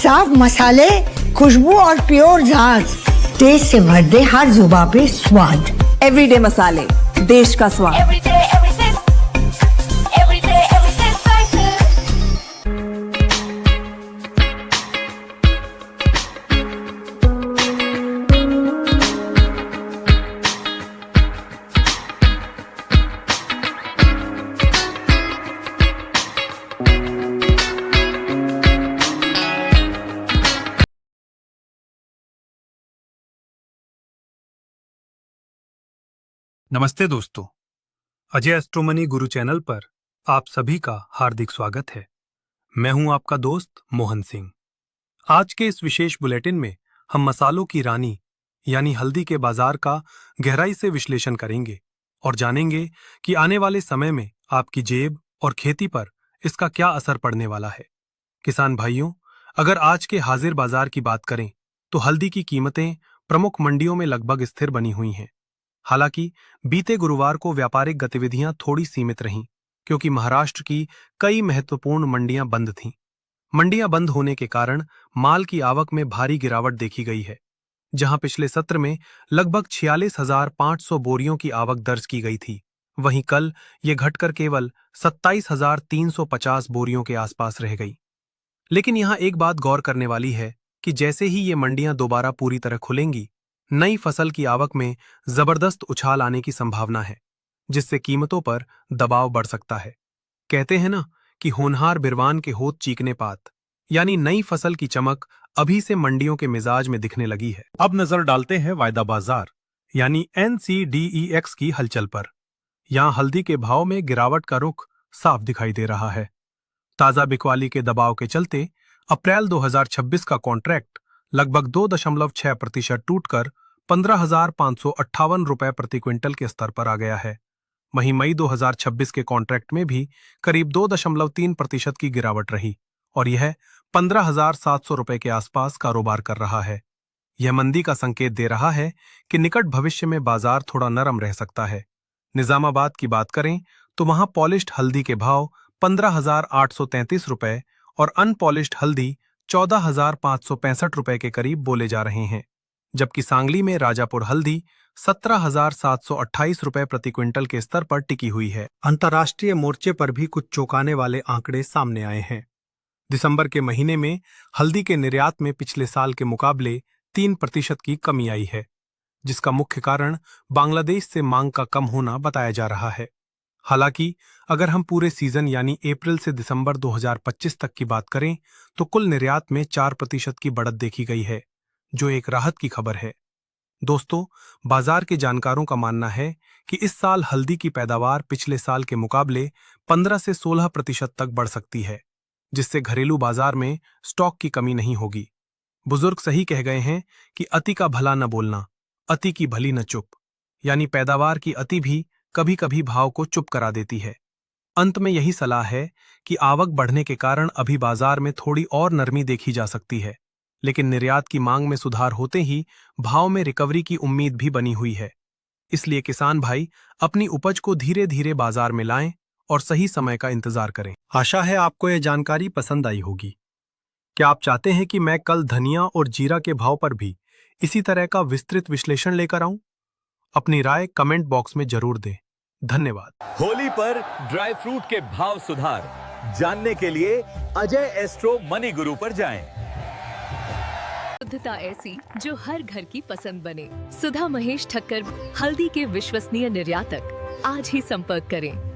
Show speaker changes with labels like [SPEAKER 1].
[SPEAKER 1] साफ मसाले, खुशबू और प्योर झांझ, टेस्ट से भर दे हर जुबान पे स्वाद।
[SPEAKER 2] एवरीडे मसाले, देश का स्वाद।
[SPEAKER 3] नमस्ते दोस्तों, अजय एस्ट्रोमनी गुरु चैनल पर आप सभी का हार्दिक स्वागत है। मैं हूं आपका दोस्त मोहन सिंह। आज के इस विशेष बुलेटिन में हम मसालों की रानी यानी हल्दी के बाजार का गहराई से विश्लेषण करेंगे और जानेंगे कि आने वाले समय में आपकी जेब और खेती पर इसका क्या असर पड़ने वाला है। किसान भाइयों, अगर आज के हाजिर बाजार की बात करें तो हल्दी की कीमतें प्रमुख मंडियों में लगभग स्थिर बनी हुई हैं। हालांकि बीते गुरुवार को व्यापारिक गतिविधियां थोड़ी सीमित रहीं, क्योंकि महाराष्ट्र की कई महत्वपूर्ण मंडियां बंद थीं। मंडियां बंद होने के कारण माल की आवक में भारी गिरावट देखी गई है, जहां पिछले सत्र में लगभग 46,500 बोरियों की आवक दर्ज की गई थी, वहीं कल ये घटकर केवल 27,350 बोरियों के आसपास रह गई। लेकिन यहां एक बात गौर करने वाली है कि जैसे ही ये मंडियां दोबारा पूरी तरह खुलेंगी, नई फसल की आवक में जबरदस्त उछाल आने की संभावना है, जिससे कीमतों पर दबाव बढ़ सकता है। कहते हैं ना कि होनहार बिरवान के होत चीकने पात, यानी नई फसल की चमक अभी से मंडियों के मिजाज में दिखने लगी है। अब नजर डालते हैं वायदा बाजार यानी NCDEX की हलचल पर। यहां हल्दी के भाव में गिरावट का रुख साफ दिखाई दे रहा है। ताजा बिकवाली के दबाव के चलते अप्रैल 2026 का कॉन्ट्रैक्ट लगभग 2.6% टूटकर 15,558 रुपए प्रति क्विंटल के स्तर पर आ गया है। वहीं मई 2026 के कॉन्ट्रैक्ट में भी करीब 2.3% की गिरावट रही और यह 15,700 रुपए के आसपास कारोबार कर रहा है। यह मंदी का संकेत दे रहा है कि निकट भविष्य में बाजार थोड़ा नरम रह सकता है। निजामाबाद की बात करें तो वहां पॉलिश्ड हल्दी के भाव 15,833 रुपए और अनपॉलिश्ड हल्दी 14,565 रुपए के करीब बोले जा रहे हैं, जबकि सांगली में राजापुर हल्दी 17,728 रुपए प्रति क्विंटल के स्तर पर टिकी हुई है। अंतर्राष्ट्रीय मोर्चे पर भी कुछ चौंकाने वाले आंकड़े सामने आए हैं। दिसंबर के महीने में हल्दी के निर्यात में पिछले साल के मुकाबले 3% की कमी आई है, जिसका मुख्य कारण बांग्लादेश से मांग का कम होना बताया जा रहा है। हालांकि अगर हम पूरे सीजन यानी अप्रैल से दिसंबर 2025 तक की बात करें तो कुल निर्यात में 4% की बढ़त देखी गई है, जो एक राहत की खबर है। दोस्तों, बाजार के जानकारों का मानना है कि इस साल हल्दी की पैदावार पिछले साल के मुकाबले 15 से 16% तक बढ़ सकती है, जिससे घरेलू बाजार में स्टॉक की कमी नहीं होगी। बुजुर्ग सही कह गए हैं कि अति का भला न बोलना, अति की भली न चुप, यानी पैदावार की अति भी कभी कभी भाव को चुप करा देती है। अंत में यही सलाह है कि आवक बढ़ने के कारण अभी बाजार में थोड़ी और नरमी देखी जा सकती है, लेकिन निर्यात की मांग में सुधार होते ही भाव में रिकवरी की उम्मीद भी बनी हुई है। इसलिए किसान भाई अपनी उपज को धीरे धीरे बाजार में लाएं और सही समय का इंतजार करें। आशा है आपको यह जानकारी पसंद आई होगी। क्या आप चाहते हैं कि मैं कल धनिया और जीरा के भाव पर भी इसी तरह का विस्तृत विश्लेषण लेकर आऊं? अपनी राय कमेंट बॉक्स में जरूर दें। धन्यवाद।
[SPEAKER 4] होली पर ड्राई फ्रूट के भाव सुधार जानने के लिए अजय एस्ट्रो मनी गुरु पर जाएं।
[SPEAKER 5] शुद्धता ऐसी जो हर घर की पसंद बने। सुधा महेश ठक्कर, हल्दी के विश्वसनीय निर्यातक। आज ही संपर्क करें।